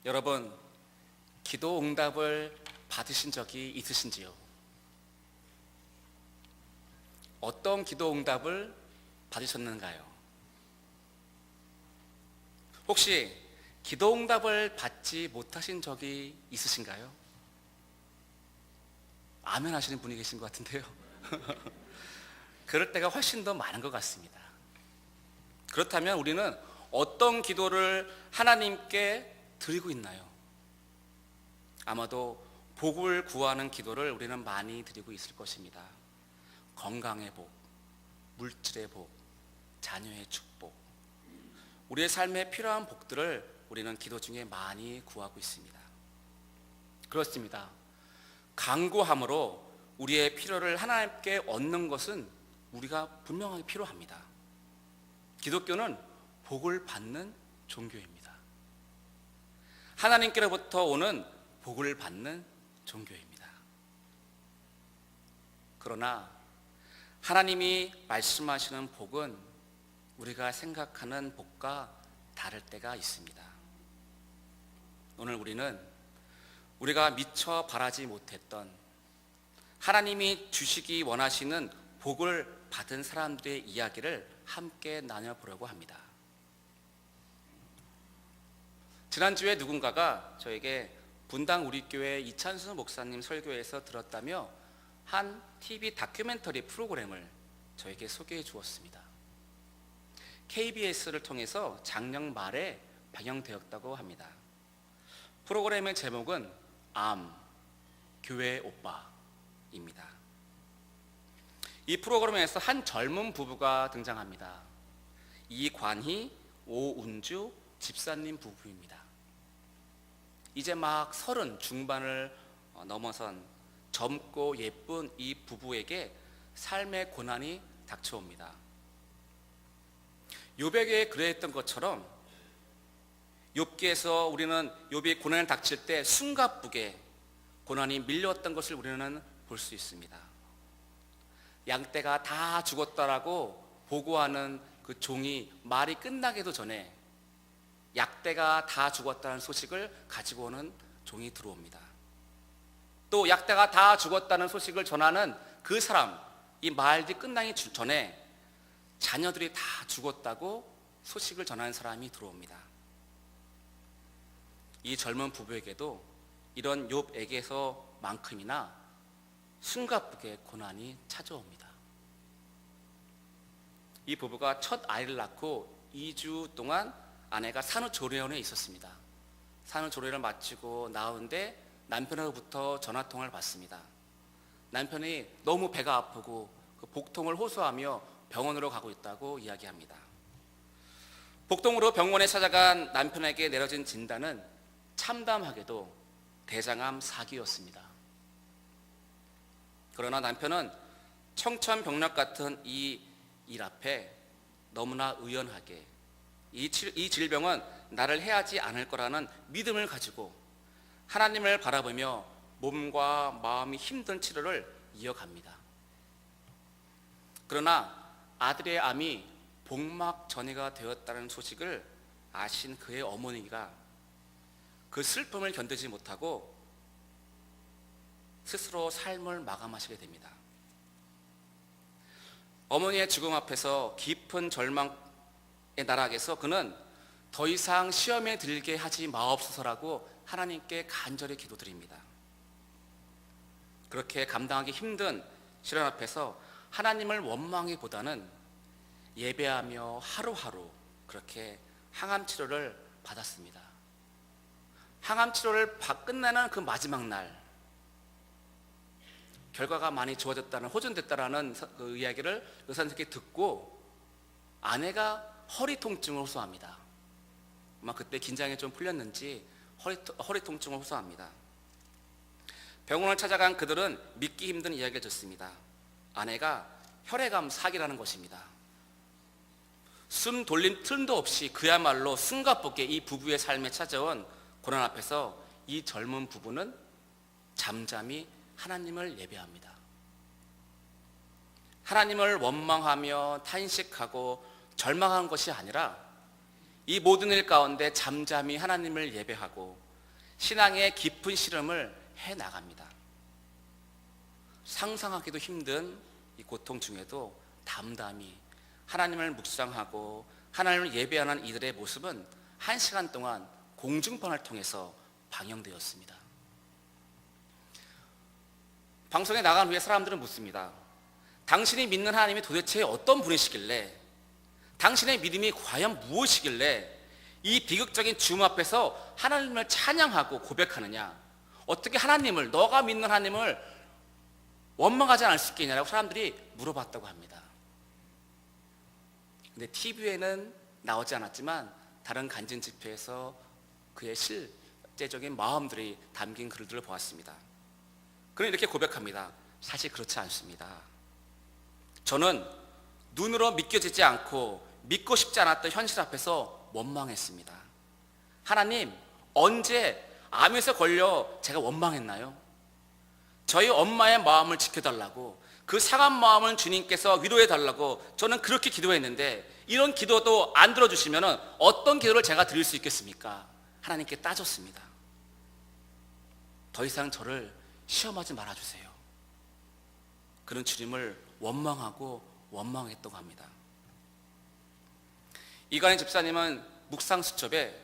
여러분, 기도 응답을 받으신 적이 있으신지요? 어떤 기도 응답을 받으셨는가요? 혹시 기도 응답을 받지 못하신 적이 있으신가요? 아멘 하시는 분이 계신 것 같은데요. 그럴 때가 훨씬 더 많은 것 같습니다. 그렇다면 우리는 어떤 기도를 하나님께 드리고 있나요? 아마도 복을 구하는 기도를 우리는 많이 드리고 있을 것입니다. 건강의 복, 물질의 복, 자녀의 축복, 우리의 삶에 필요한 복들을 우리는 기도 중에 많이 구하고 있습니다. 그렇습니다. 간구함으로 우리의 필요를 하나님께 얻는 것은 우리가 분명하게 필요합니다. 기독교는 복을 받는 종교입니다. 하나님께로부터 오는 복을 받는 종교입니다. 그러나 하나님이 말씀하시는 복은 우리가 생각하는 복과 다를 때가 있습니다. 오늘 우리는 우리가 미처 바라지 못했던 하나님이 주시기 원하시는 복을 받은 사람들의 이야기를 함께 나눠보려고 합니다. 지난주에 누군가가 저에게 분당 우리교회 이찬수 목사님 설교에서 들었다며 한 TV 다큐멘터리 프로그램을 저에게 소개해 주었습니다. KBS를 통해서 작년 말에 방영되었다고 합니다. 프로그램의 제목은 교회 오빠입니다. 이 프로그램에서 한 젊은 부부가 등장합니다. 이관희, 오운주 집사님 부부입니다. 이제 막 30 중반을 넘어선 젊고 예쁜 이 부부에게 삶의 고난이 닥쳐옵니다. 욥에게 그랬던 것처럼 욥기에서 우리는 욥이 고난을 닥칠 때 숨가쁘게 고난이 밀려왔던 것을 우리는 볼 수 있습니다. 양떼가 다 죽었다라고 보고하는 그 종이 말이 끝나기도 전에 약대가 다 죽었다는 소식을 가지고 오는 종이 들어옵니다. 또 약대가 다 죽었다는 소식을 전하는 그 사람, 이 말이 끝나기 전에 자녀들이 다 죽었다고 소식을 전하는 사람이 들어옵니다. 이 젊은 부부에게도 이런 욥에게서만큼이나 숨가쁘게 고난이 찾아옵니다. 이 부부가 첫 아이를 낳고 2주 동안 아내가 산후조리원에 있었습니다. 산후조리를 마치고 나오는데 남편으로부터 전화통화를 받습니다. 남편이 너무 배가 아프고 그 복통을 호소하며 병원으로 가고 있다고 이야기합니다. 복통으로 병원에 찾아간 남편에게 내려진 진단은 참담하게도 대장암 4기였습니다. 그러나 남편은 청천벽력 같은 이 일 앞에 너무나 의연하게 이 질병은 나를 해하지 않을 거라는 믿음을 가지고 하나님을 바라보며 몸과 마음이 힘든 치료를 이어갑니다. 그러나 아들의 암이 복막 전이가 되었다는 소식을 아신 그의 어머니가 그 슬픔을 견디지 못하고 스스로 삶을 마감하시게 됩니다. 어머니의 죽음 앞에서 깊은 절망의 나락에서 그는 더 이상 시험에 들게 하지 마옵소서라고 하나님께 간절히 기도드립니다. 그렇게 감당하기 힘든 시련 앞에서 하나님을 원망하기보다는 예배하며 하루하루 그렇게 항암 치료를 받았습니다. 항암 치료를 끝내는 그 마지막 날 결과가 많이 좋아졌다는, 호전됐다라는 그 이야기를 의사 선생님께 듣고 아내가 허리 통증을 호소합니다. 아마 그때 긴장이 좀 풀렸는지 허리 통증을 호소합니다. 병원을 찾아간 그들은 믿기 힘든 이야기를 듣습니다. 아내가 혈액암 4기라는 것입니다. 숨 돌림 틈도 없이 그야말로 숨가쁘게 이 부부의 삶에 찾아온 고난 앞에서 이 젊은 부부는 잠잠히 하나님을 예배합니다. 하나님을 원망하며 탄식하고 절망한 것이 아니라 이 모든 일 가운데 잠잠히 하나님을 예배하고 신앙의 깊은 씨름을 해 나갑니다. 상상하기도 힘든 이 고통 중에도 담담히 하나님을 묵상하고 하나님을 예배하는 이들의 모습은 1시간 동안 공중파를 통해서 방영되었습니다. 방송에 나간 후에 사람들은 묻습니다. 당신이 믿는 하나님이 도대체 어떤 분이시길래, 당신의 믿음이 과연 무엇이길래 이 비극적인 죽음 앞에서 하나님을 찬양하고 고백하느냐, 어떻게 하나님을, 너가 믿는 하나님을 원망하지 않을 수 있겠냐라고 사람들이 물어봤다고 합니다. 근데 TV에는 나오지 않았지만 다른 간증 집회에서 그의 실제적인 마음들이 담긴 글들을 보았습니다. 그는 이렇게 고백합니다. 사실 그렇지 않습니다. 저는 눈으로 믿겨지지 않고 믿고 싶지 않았던 현실 앞에서 원망했습니다. 하나님, 언제 암에서 걸려 제가 원망했나요? 저희 엄마의 마음을 지켜달라고, 그 상한 마음을 주님께서 위로해달라고 저는 그렇게 기도했는데 이런 기도도 안 들어주시면 어떤 기도를 제가 드릴 수 있겠습니까? 하나님께 따졌습니다. 더 이상 저를 시험하지 말아주세요. 그는 주님을 원망하고 원망했다고 합니다. 이관희 집사님은 묵상 수첩에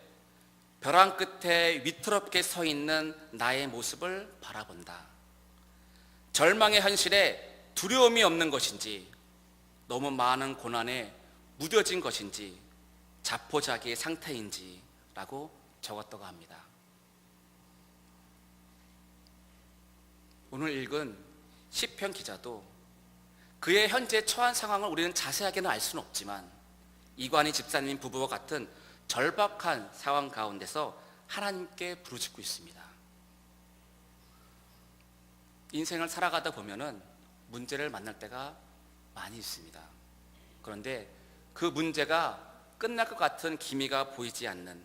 벼랑 끝에 위태롭게 서 있는 나의 모습을 바라본다. 절망의 현실에 두려움이 없는 것인지, 너무 많은 고난에 무뎌진 것인지, 자포자기의 상태인지 라고 적었다고 합니다. 오늘 읽은 시편 기자도 그의 현재 처한 상황을 우리는 자세하게는 알 수는 없지만 이관희 집사님 부부와 같은 절박한 상황 가운데서 하나님께 부르짖고 있습니다. 인생을 살아가다 보면은 문제를 만날 때가 많이 있습니다. 그런데 그 문제가 끝날 것 같은 기미가 보이지 않는,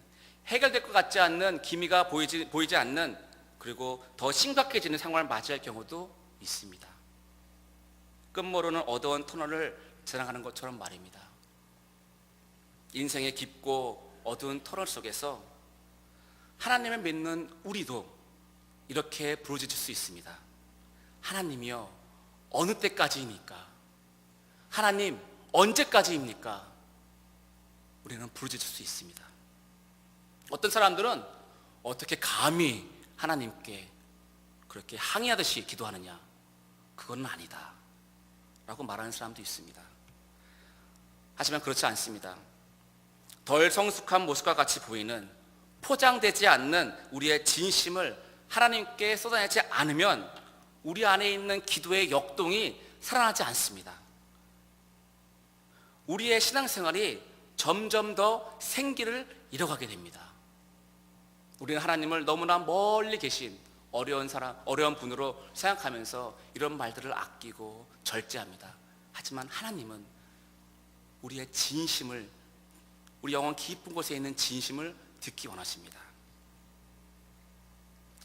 해결될 것 같지 않는 기미가 보이지 않는, 그리고 더 심각해지는 상황을 맞이할 경우도 있습니다. 끝모르는 어두운 터널을 지나가는 것처럼 말입니다. 인생의 깊고 어두운 터널 속에서 하나님을 믿는 우리도 이렇게 부르짖을 수 있습니다. 하나님이여, 어느 때까지입니까? 하나님, 언제까지입니까? 우리는 부르짖을 수 있습니다. 어떤 사람들은 어떻게 감히 하나님께 그렇게 항의하듯이 기도하느냐, 그건 아니다 라고 말하는 사람도 있습니다. 하지만 그렇지 않습니다. 덜 성숙한 모습과 같이 보이는, 포장되지 않는 우리의 진심을 하나님께 쏟아내지 않으면 우리 안에 있는 기도의 역동이 살아나지 않습니다. 우리의 신앙생활이 점점 더 생기를 잃어가게 됩니다. 우리는 하나님을 너무나 멀리 계신 어려운 분으로 생각하면서 이런 말들을 아끼고 절제합니다. 하지만 하나님은 우리의 진심을, 우리 영혼 깊은 곳에 있는 진심을 듣기 원하십니다.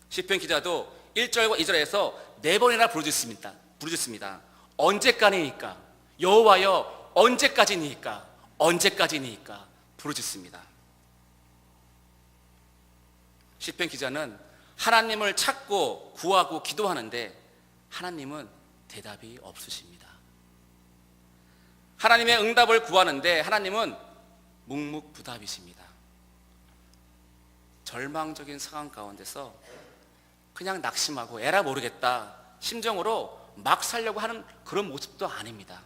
시편 기자도 1절과 2절에서 4번이나 부르짖습니다. 언제까지니까? 여호와여, 언제까지니까? 언제까지니까? 부르짖습니다. 시편 기자는 하나님을 찾고 구하고 기도하는데 하나님은 대답이 없으십니다. 하나님의 응답을 구하는데 하나님은 묵묵부답이십니다. 절망적인 상황 가운데서 그냥 낙심하고 에라 모르겠다 심정으로 막 살려고 하는 그런 모습도 아닙니다.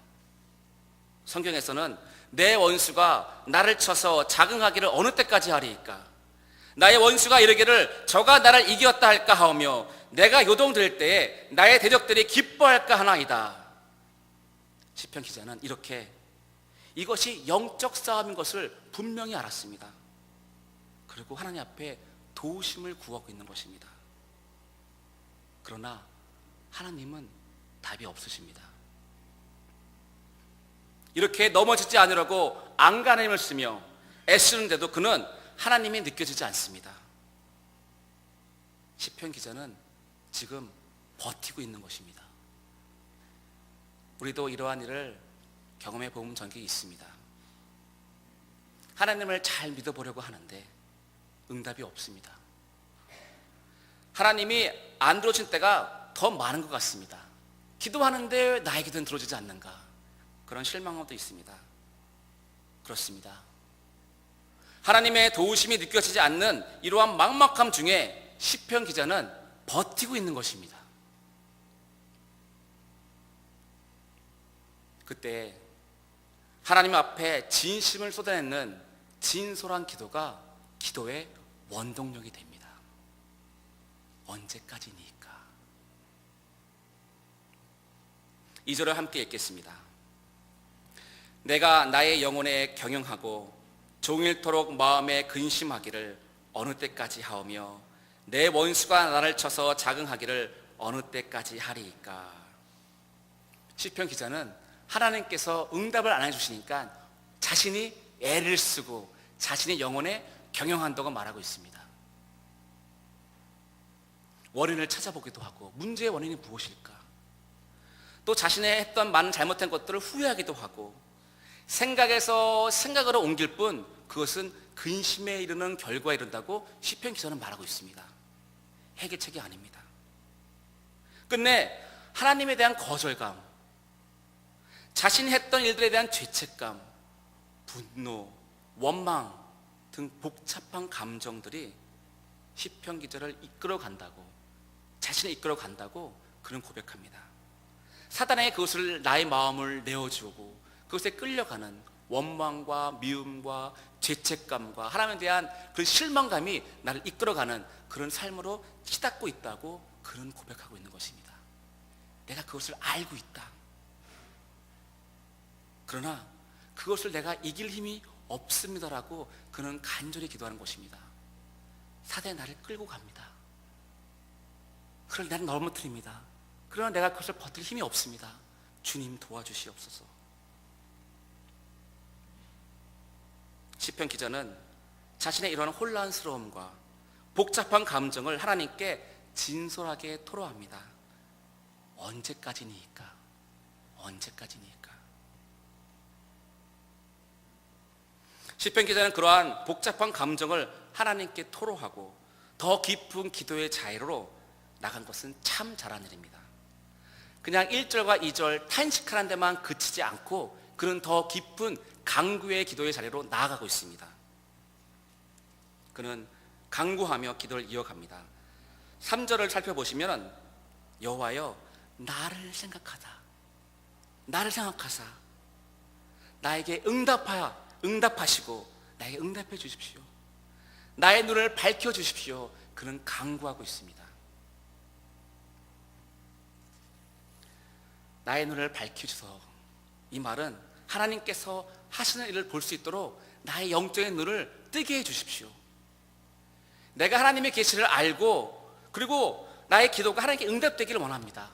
성경에서는 내 원수가 나를 쳐서 자긍하기를 어느 때까지 하리이까? 나의 원수가 이르기를 저가 나를 이겼다 할까 하오며 내가 요동들 때에 나의 대적들이 기뻐할까 하나이다. 시편 기자는 이렇게 이것이 영적 싸움인 것을 분명히 알았습니다. 그리고 하나님 앞에 도우심을 구하고 있는 것입니다. 그러나 하나님은 답이 없으십니다. 이렇게 넘어지지 않으려고 안간힘을 쓰며 애쓰는데도 그는 하나님이 느껴지지 않습니다. 시편 기자는 지금 버티고 있는 것입니다. 우리도 이러한 일을 경험해 본 적이 있습니다. 하나님을 잘 믿어보려고 하는데 응답이 없습니다. 하나님이 안 들어오신 때가 더 많은 것 같습니다. 기도하는데 나의 기도는 들어오지 않는가, 그런 실망감도 있습니다. 그렇습니다. 하나님의 도우심이 느껴지지 않는 이러한 막막함 중에 시편 기자는 버티고 있는 것입니다. 그때 하나님 앞에 진심을 쏟아내는 진솔한 기도가 기도의 원동력이 됩니다. 언제까지니까? 2절을 함께 읽겠습니다. 내가 나의 영혼에 경영하고 종일토록 마음에 근심하기를 어느 때까지 하오며 내 원수가 나를 쳐서 자긍하기를 어느 때까지 하리이까? 시편 기자는 하나님께서 응답을 안 해주시니까 자신이 애를 쓰고 자신의 영혼에 경영한다고 말하고 있습니다. 원인을 찾아보기도 하고 문제의 원인이 무엇일까? 또 자신의 했던 많은 잘못된 것들을 후회하기도 하고 생각에서 생각으로 옮길 뿐 그것은 근심에 이르는 결과에 이른다고 시편 기자는 말하고 있습니다. 해결책이 아닙니다. 끝내 하나님에 대한 거절감, 자신이 했던 일들에 대한 죄책감, 분노, 원망 등 복잡한 감정들이 시편 기자를 이끌어 간다고, 자신을 이끌어 간다고 그는 고백합니다. 사단에게 그것을 나의 마음을 내어주고 그것에 끌려가는 원망과 미움과 죄책감과 하나님에 대한 그 실망감이 나를 이끌어가는 그런 삶으로 치닫고 있다고 그는 고백하고 있는 것입니다. 내가 그것을 알고 있다. 그러나 그것을 내가 이길 힘이 없습니다라고 그는 간절히 기도하는 것입니다. 사단이 나를 끌고 갑니다. 그걸 나를 넘어뜨립니다. 그러나 내가 그것을 버틸 힘이 없습니다. 주님 도와주시옵소서. 시편 기자는 자신의 이러한 혼란스러움과 복잡한 감정을 하나님께 진솔하게 토로합니다. 언제까지니까? 언제까지니까? 시편 기자는 그러한 복잡한 감정을 하나님께 토로하고 더 깊은 기도의 자리로 나간 것은 참 잘한 일입니다. 그냥 1절과 2절 탄식하는 데만 그치지 않고 그는 더 깊은 간구의 기도의 자리로 나아가고 있습니다. 그는 간구하며 기도를 이어갑니다. 3절을 살펴보시면 여호와여 나를 생각하사 나에게 응답하시고 나에게 응답해 주십시오. 나의 눈을 밝혀 주십시오. 그는 간구하고 있습니다. 나의 눈을 밝혀주소. 이 말은 하나님께서 하시는 일을 볼 수 있도록 나의 영적인 눈을 뜨게 해 주십시오. 내가 하나님의 계시를 알고 그리고 나의 기도가 하나님께 응답되기를 원합니다.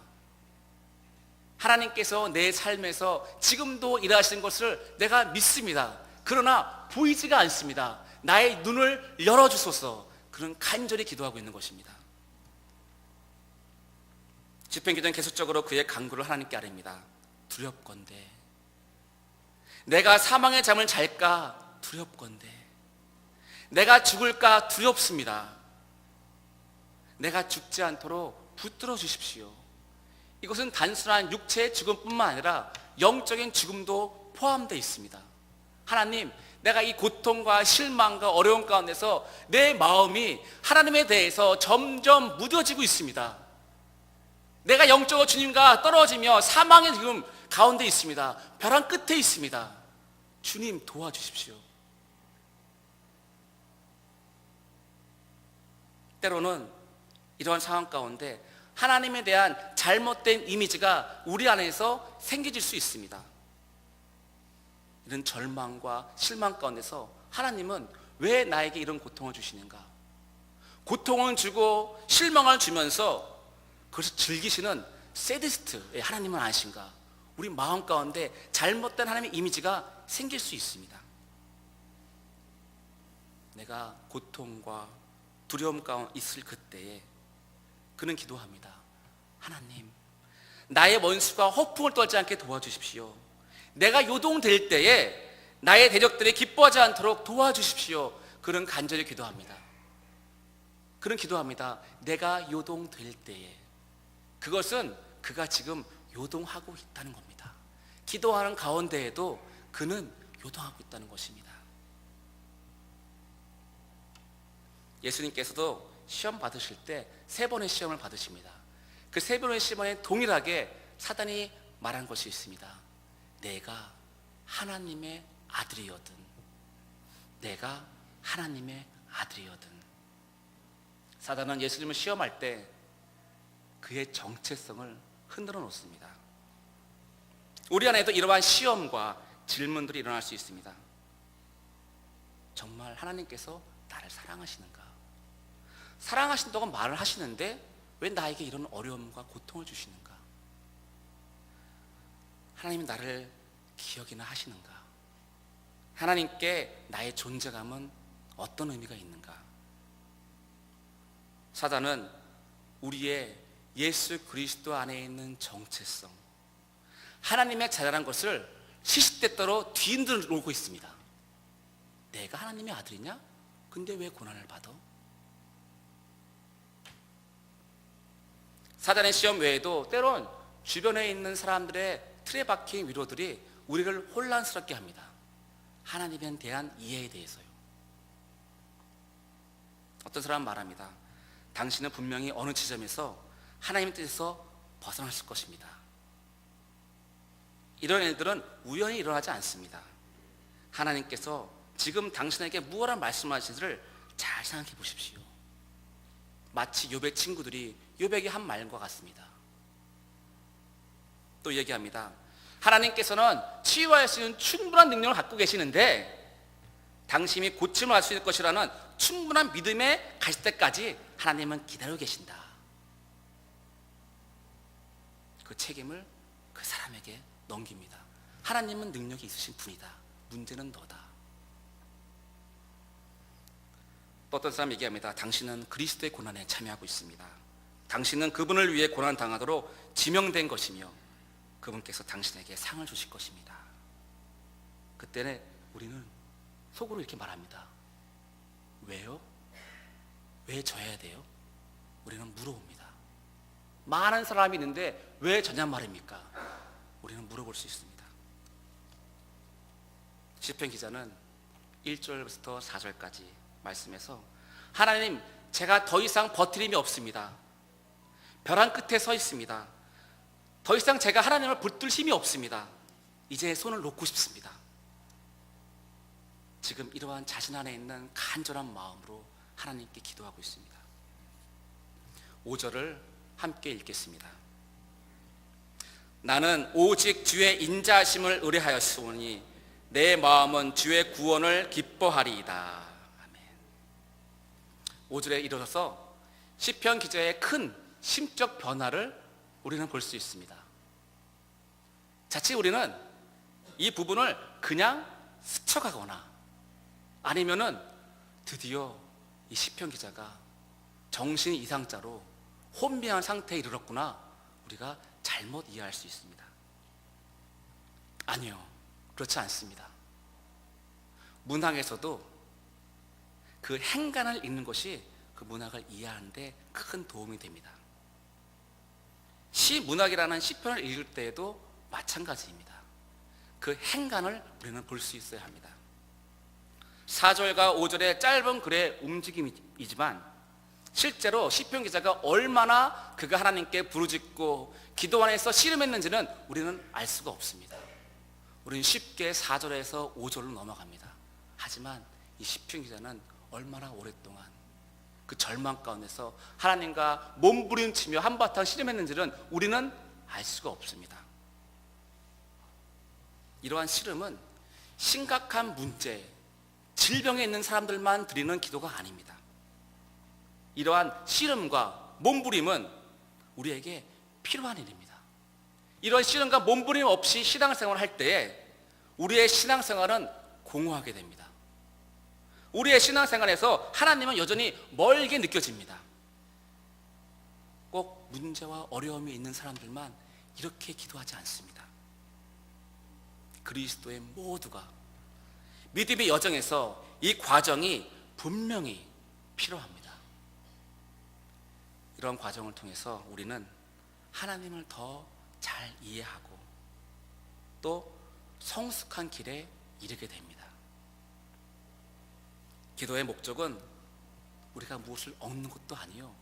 하나님께서 내 삶에서 지금도 일하시는 것을 내가 믿습니다. 그러나 보이지가 않습니다. 나의 눈을 열어주소서. 그런 간절히 기도하고 있는 것입니다. 시편 기자는 계속적으로 그의 간구를 하나님께 아뢰입니다. 두렵건대 내가 사망의 잠을 잘까 두렵건대 내가 죽을까 두렵습니다. 내가 죽지 않도록 붙들어 주십시오. 이것은 단순한 육체의 죽음뿐만 아니라 영적인 죽음도 포함되어 있습니다. 하나님, 내가 이 고통과 실망과 어려움 가운데서 내 마음이 하나님에 대해서 점점 무뎌지고 있습니다. 내가 영적으로 주님과 떨어지며 사망의 지금 가운데 있습니다. 벼랑 끝에 있습니다. 주님 도와주십시오. 때로는 이러한 상황 가운데 하나님에 대한 잘못된 이미지가 우리 안에서 생겨질 수 있습니다. 이런 절망과 실망 가운데서 하나님은 왜 나에게 이런 고통을 주시는가? 고통을 주고 실망을 주면서 그것을 즐기시는 세디스트의 하나님은 아신가? 우리 마음 가운데 잘못된 하나님의 이미지가 생길 수 있습니다. 내가 고통과 두려움 가운데 있을 그때에 그는 기도합니다. 하나님, 나의 원수가 허풍을 떨지 않게 도와주십시오. 내가 요동될 때에 나의 대적들이 기뻐하지 않도록 도와주십시오. 그는 간절히 기도합니다. 그는 기도합니다. 내가 요동될 때에. 그것은 그가 지금 요동하고 있다는 겁니다. 기도하는 가운데에도 그는 요동하고 있다는 것입니다. 예수님께서도 시험 받으실 때 3번의 시험을 받으십니다. 그 3번의 시험에 동일하게 사단이 말한 것이 있습니다. 내가 하나님의 아들이거든. 내가 하나님의 아들이거든. 사단은 예수님을 시험할 때 그의 정체성을 흔들어 놓습니다. 우리 안에도 이러한 시험과 질문들이 일어날 수 있습니다. 정말 하나님께서 나를 사랑하시는가? 사랑하신다고 말을 하시는데 왜 나에게 이런 어려움과 고통을 주시는가? 하나님이 나를 기억이나 하시는가? 하나님께 나의 존재감은 어떤 의미가 있는가? 사단은 우리의 예수 그리스도 안에 있는 정체성, 하나님의 자녀라는 것을 시시때때로 뒤흔들고 있습니다. 내가 하나님의 아들이냐? 근데 왜 고난을 받아? 사단의 시험 외에도 때론 주변에 있는 사람들의 틀에 박힌 위로들이 우리를 혼란스럽게 합니다. 하나님에 대한 이해에 대해서요. 어떤 사람은 말합니다. 당신은 분명히 어느 지점에서 하나님의 뜻에서 벗어났을 것입니다. 이런 일들은 우연히 일어나지 않습니다. 하나님께서 지금 당신에게 무엇을 말씀하시는지를 잘 생각해 보십시오. 마치 욥의 친구들이 욥에게 한 말과 같습니다. 또 얘기합니다. 하나님께서는 치유할 수 있는 충분한 능력을 갖고 계시는데 당신이 고침을 할 수 있을 것이라는 충분한 믿음에 가실 때까지 하나님은 기다리고 계신다. 그 책임을 그 사람에게 넘깁니다. 하나님은 능력이 있으신 분이다. 문제는 너다. 또 어떤 사람 얘기합니다. 당신은 그리스도의 고난에 참여하고 있습니다. 당신은 그분을 위해 고난 당하도록 지명된 것이며 그분께서 당신에게 상을 주실 것입니다. 그때는 우리는 속으로 이렇게 말합니다. 왜요? 왜 져야 돼요? 우리는 물어봅니다. 많은 사람이 있는데 왜 저냐 말입니까? 우리는 물어볼 수 있습니다. 시편 기자는 1절부터 4절까지 말씀에서 하나님, 제가 더 이상 버틸 힘이 없습니다. 벼랑 끝에 서 있습니다. 더 이상 제가 하나님을 붙들 힘이 없습니다. 이제 손을 놓고 싶습니다. 지금 이러한 자신 안에 있는 간절한 마음으로 하나님께 기도하고 있습니다. 5절을 함께 읽겠습니다. 나는 오직 주의 인자하심을 의뢰하였으니 내 마음은 주의 구원을 기뻐하리이다. 아멘. 5절에 이르러서 시편 기자의 큰 심적 변화를 우리는 볼 수 있습니다. 자칫 우리는 이 부분을 그냥 스쳐가거나 아니면은 드디어 이 시편 기자가 정신 이상자로 혼미한 상태에 이르렀구나, 우리가 잘못 이해할 수 있습니다. 아니요, 그렇지 않습니다. 문학에서도 그 행간을 읽는 것이 그 문학을 이해하는 데 큰 도움이 됩니다. 시 문학이라는 시편을 읽을 때에도 마찬가지입니다. 그 행간을 우리는 볼 수 있어야 합니다. 4절과 5절의 짧은 글의 움직임이지만 실제로 시편 기자가 얼마나 그가 하나님께 부르짖고 기도 안에서 씨름했는지는 우리는 알 수가 없습니다. 우리는 쉽게 4절에서 5절로 넘어갑니다. 하지만 이 시편 기자는 얼마나 오랫동안 그 절망 가운데서 하나님과 몸부림치며 한바탕 씨름했는지는 우리는 알 수가 없습니다. 이러한 씨름은 심각한 문제, 질병에 있는 사람들만 드리는 기도가 아닙니다. 이러한 씨름과 몸부림은 우리에게 필요한 일입니다. 이런 씨름과 몸부림 없이 신앙생활을 할 때에 우리의 신앙생활은 공허하게 됩니다. 우리의 신앙생활에서 하나님은 여전히 멀게 느껴집니다. 꼭 문제와 어려움이 있는 사람들만 이렇게 기도하지 않습니다. 그리스도의 모두가 믿음의 여정에서 이 과정이 분명히 필요합니다. 이런 과정을 통해서 우리는 하나님을 더 잘 이해하고 또 성숙한 길에 이르게 됩니다. 기도의 목적은 우리가 무엇을 얻는 것도 아니요,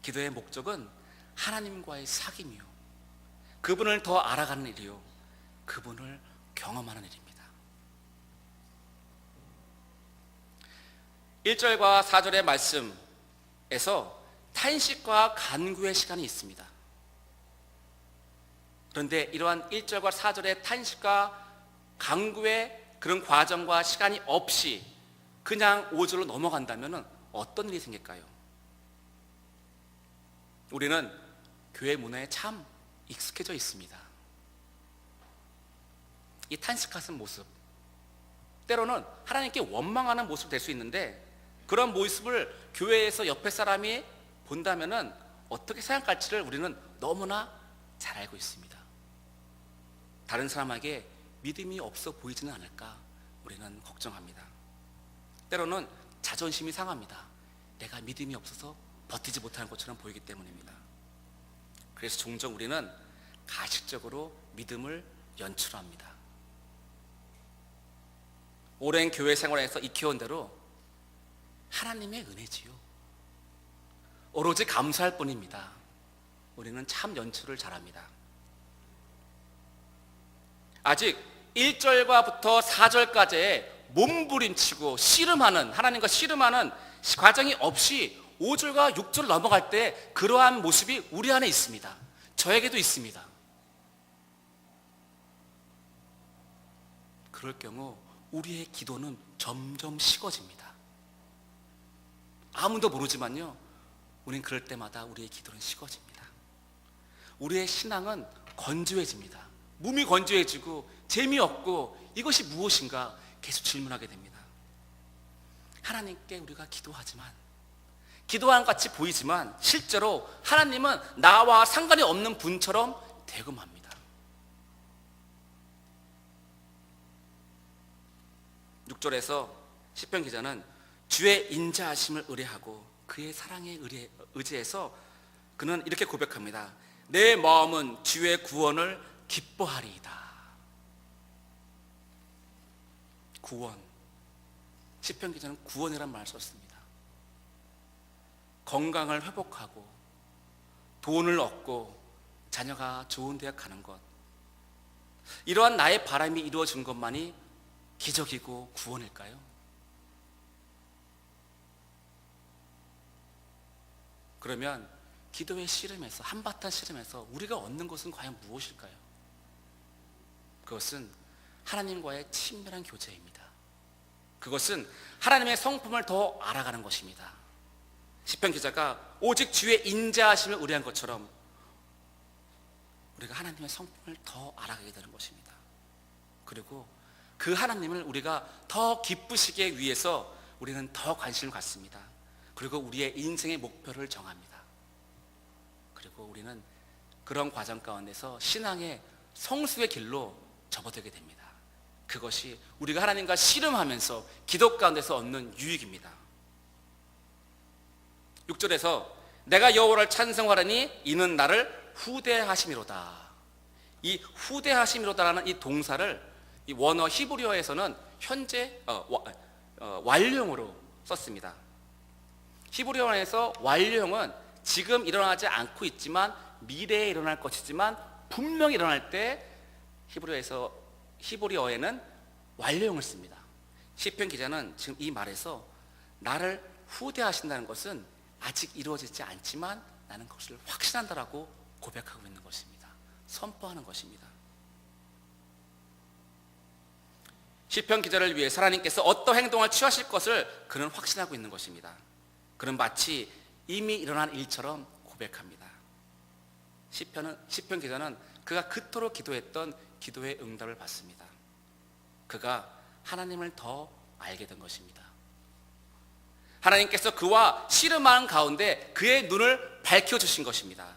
기도의 목적은 하나님과의 사귐이요, 그분을 더 알아가는 일이요, 그분을 경험하는 일입니다. 1절과 4절의 말씀에서 탄식과 간구의 시간이 있습니다. 그런데 이러한 1절과 4절의 탄식과 간구의 그런 과정과 시간이 없이 그냥 5절로 넘어간다면 어떤 일이 생길까요? 우리는 교회 문화에 참 익숙해져 있습니다. 이 탄식하는 모습, 때로는 하나님께 원망하는 모습이 될 수 있는데, 그런 모습을 교회에서 옆에 사람이 본다면 어떻게 생각할지를 우리는 너무나 잘 알고 있습니다. 다른 사람에게 믿음이 없어 보이지는 않을까 우리는 걱정합니다. 때로는 자존심이 상합니다. 내가 믿음이 없어서 버티지 못하는 것처럼 보이기 때문입니다. 그래서 종종 우리는 가식적으로 믿음을 연출합니다. 오랜 교회 생활에서 익혀온 대로 하나님의 은혜지요, 오로지 감사할 뿐입니다. 우리는 참 연출을 잘합니다. 아직 1절과부터 4절까지의 몸부림치고 씨름하는, 하나님과 씨름하는 과정이 없이 5절과 6절 넘어갈 때 그러한 모습이 우리 안에 있습니다. 저에게도 있습니다. 그럴 경우 우리의 기도는 점점 식어집니다. 아무도 모르지만요, 우리는 그럴 때마다 우리의 기도는 식어집니다. 우리의 신앙은 건조해집니다. 몸이 건조해지고 재미없고 이것이 무엇인가 계속 질문하게 됩니다. 하나님께 우리가 기도하지만, 기도하는 것 같이 보이지만 실제로 하나님은 나와 상관이 없는 분처럼 대금합니다. 6절에서 시편 기자는 주의 인자하심을 의뢰하고 그의 사랑에 의지해서 그는 이렇게 고백합니다. 내 마음은 주의 구원을 기뻐하리이다. 구원, 시편 기자는 구원이란 말을 썼습니다. 건강을 회복하고 돈을 얻고 자녀가 좋은 대학 가는 것, 이러한 나의 바람이 이루어진 것만이 기적이고 구원일까요? 그러면 기도의 씨름에서, 한바탕 씨름에서 우리가 얻는 것은 과연 무엇일까요? 그것은 하나님과의 친밀한 교제입니다. 그것은 하나님의 성품을 더 알아가는 것입니다. 시편 기자가 오직 주의 인자하심을 의뢰한 것처럼 우리가 하나님의 성품을 더 알아가게 되는 것입니다. 그리고 그 하나님을 우리가 더 기쁘시게 위해서 우리는 더 관심을 갖습니다. 그리고 우리의 인생의 목표를 정합니다. 그리고 우리는 그런 과정 가운데서 신앙의 성수의 길로 접어들게 됩니다. 그것이 우리가 하나님과 씨름하면서 기도 가운데서 얻는 유익입니다. 6절에서 내가 여호와를 찬송하리니 이는 나를 후대하심이로다. 이 후대하심이로다라는 이 동사를 이 원어 히브리어에서는 현재 완료형으로 썼습니다. 히브리어에서 완료형은 지금 일어나지 않고 있지만 미래에 일어날 것이지만 분명히 일어날 때 히브리어에는 완료형을 씁니다. 시편 기자는 지금 이 말에서 나를 후대하신다는 것은 아직 이루어지지 않지만 나는 그것을 확신한다라고 고백하고 있는 것입니다. 선포하는 것입니다. 시편 기자를 위해 하나님께서 어떤 행동을 취하실 것을 그는 확신하고 있는 것입니다. 그는 마치 이미 일어난 일처럼 고백합니다. 시편 기자는 그가 그토록 기도했던 기도의 응답을 받습니다. 그가 하나님을 더 알게 된 것입니다. 하나님께서 그와 씨름하는 가운데 그의 눈을 밝혀주신 것입니다.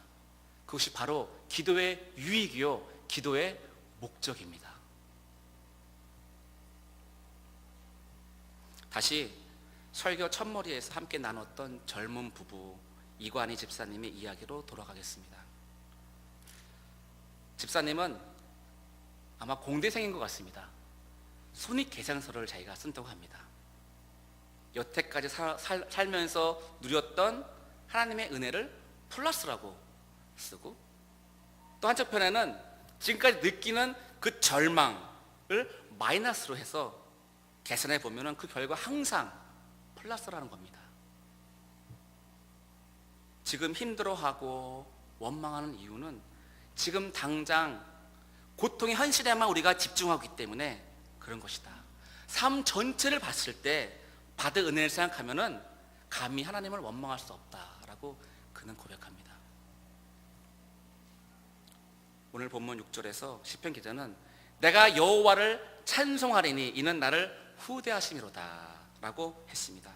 그것이 바로 기도의 유익이요, 기도의 목적입니다. 다시 설교 첫머리에서 함께 나눴던 젊은 부부 이관희 집사님의 이야기로 돌아가겠습니다. 집사님은 아마 공대생인 것 같습니다. 손익계산서를 자기가 쓴다고 합니다. 여태까지 살면서 누렸던 하나님의 은혜를 플러스라고 쓰고, 또 한쪽편에는 지금까지 느끼는 그 절망을 마이너스로 해서 계산해 보면 그 결과 항상 플러스라는 겁니다. 지금 힘들어하고 원망하는 이유는 지금 당장 고통의 현실에만 우리가 집중하고 있기 때문에 그런 것이다. 삶 전체를 봤을 때 받은 은혜를 생각하면은 감히 하나님을 원망할 수 없다라고 그는 고백합니다. 오늘 본문 6절에서 시편 기자는 내가 여호와를 찬송하리니 이는 나를 후대하심이로다 라고 했습니다.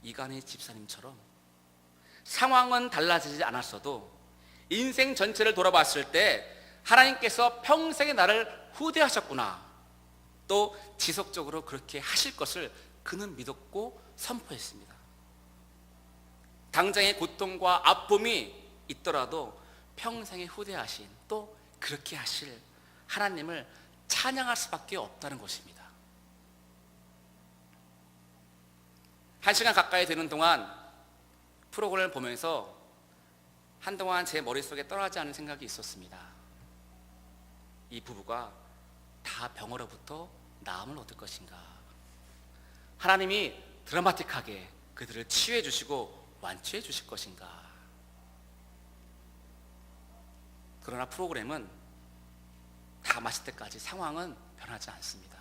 이간희 집사님처럼 상황은 달라지지 않았어도 인생 전체를 돌아봤을 때 하나님께서 평생에 나를 후대하셨구나, 또 지속적으로 그렇게 하실 것을 그는 믿었고 선포했습니다. 당장의 고통과 아픔이 있더라도 평생에 후대하신, 또 그렇게 하실 하나님을 찬양할 수밖에 없다는 것입니다. 1시간 가까이 되는 동안 프로그램을 보면서 한동안 제 머릿속에 떠나지 않은 생각이 있었습니다. 이 부부가 다 병으로부터 나음을 얻을 것인가, 하나님이 드라마틱하게 그들을 치유해 주시고 완치해 주실 것인가. 그러나 프로그램은 다 마칠 때까지 상황은 변하지 않습니다.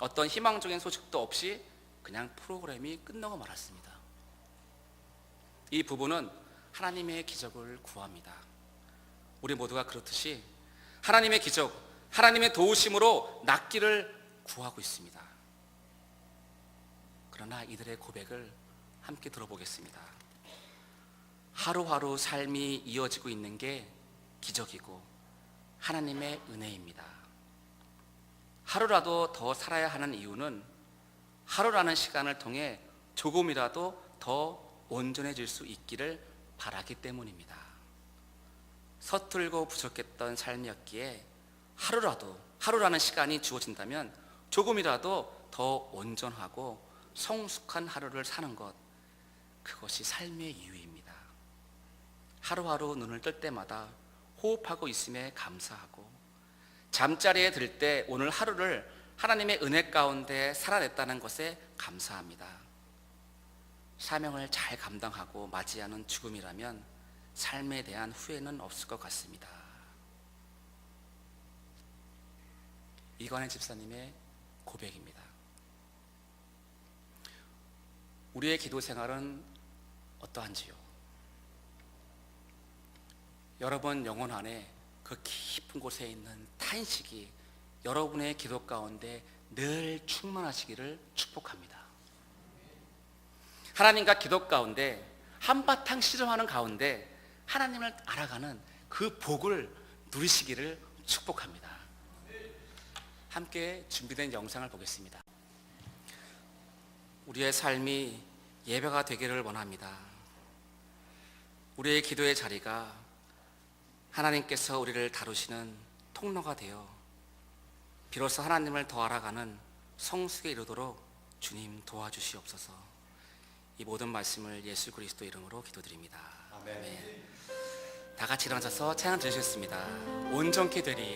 어떤 희망적인 소식도 없이 그냥 프로그램이 끝나고 말았습니다. 이 부부는 하나님의 기적을 구합니다. 우리 모두가 그렇듯이 하나님의 기적, 하나님의 도우심으로 낫기를 구하고 있습니다. 그러나 이들의 고백을 함께 들어보겠습니다. 하루하루 삶이 이어지고 있는 게 기적이고 하나님의 은혜입니다. 하루라도 더 살아야 하는 이유는 하루라는 시간을 통해 조금이라도 더 온전해질 수 있기를 바라기 때문입니다. 서툴고 부족했던 삶이었기에 하루라는 시간이 주어진다면 조금이라도 더 온전하고 성숙한 하루를 사는 것, 그것이 삶의 이유입니다. 하루하루 눈을 뜰 때마다 호흡하고 있음에 감사하고, 잠자리에 들 때 오늘 하루를 하나님의 은혜 가운데 살아냈다는 것에 감사합니다. 사명을 잘 감당하고 맞이하는 죽음이라면 삶에 대한 후회는 없을 것 같습니다. 이관희 집사님의 고백입니다. 우리의 기도 생활은 어떠한지요? 여러분 영혼 안에 그 깊은 곳에 있는 탄식이 여러분의 기도 가운데 늘 충만하시기를 축복합니다. 하나님과 기도 가운데 한바탕 씨름하는 가운데 하나님을 알아가는 그 복을 누리시기를 축복합니다. 함께 준비된 영상을 보겠습니다. 우리의 삶이 예배가 되기를 원합니다. 우리의 기도의 자리가 하나님께서 우리를 다루시는 통로가 되어 비로소 하나님을 더 알아가는 성숙에 이르도록 주님 도와주시옵소서. 이 모든 말씀을 예수 그리스도 이름으로 기도드립니다. 아멘. 다 같이 일어나셔서 찬양 드리겠습니다. 온전케 되리.